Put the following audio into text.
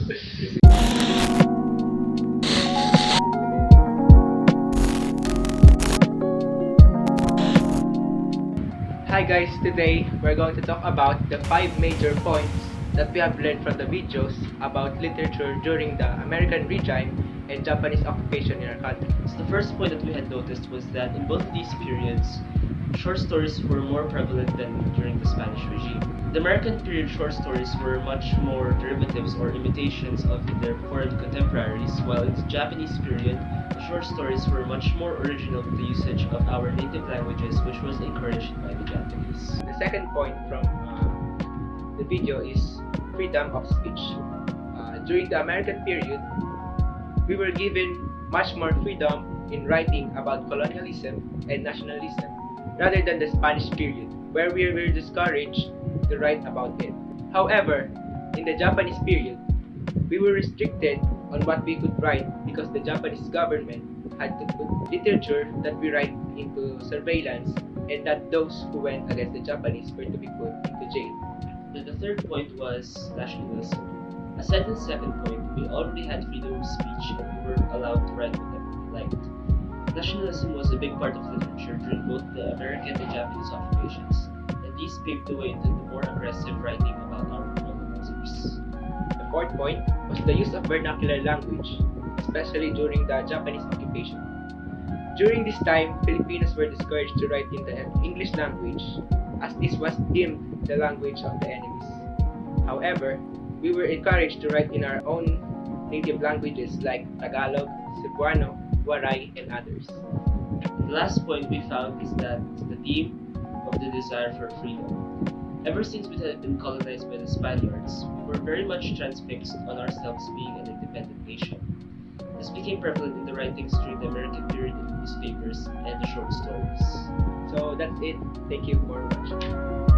Hi guys, today we're going to talk about the 5 major points that we have learned from the videos about literature during the American regime and Japanese occupation in our country. So the first point that we had noticed was that in both of these periods, short stories were more prevalent than during the Spanish regime. The American period short stories were much more derivatives or imitations of their foreign contemporaries, while in the Japanese period, the short stories were much more original with the usage of our native languages, which was encouraged by the Japanese. The second point from the video is freedom of speech. During the American period, we were given much more freedom in writing about colonialism and nationalism rather than the Spanish period, where we were discouraged to write about it. However, in the Japanese period, we were restricted on what we could write because the Japanese government had to put literature that we write into surveillance, and that those who went against the Japanese were to be put into jail. The third point was nationalism. Aside from the second point, we already had freedom of speech and we were allowed to write whatever we liked. Nationalism was a big part of literature during both the American and Japanese occupations, and these paved the way into the more aggressive writing about our colonizers. The fourth point was the use of vernacular language, especially during the Japanese occupation. During this time, Filipinos were discouraged to write in the English language, as this was deemed the language of the enemies. However, we were encouraged to write in our own native languages like Tagalog, Cebuano, Waray, and others. The last point we found is that the theme of the desire for freedom. Ever since we had been colonized by the Spaniards, we were very much transfixed on ourselves being an independent nation. This became prevalent in the writings during the American period in newspapers and the short stories. So that's it. Thank you for watching.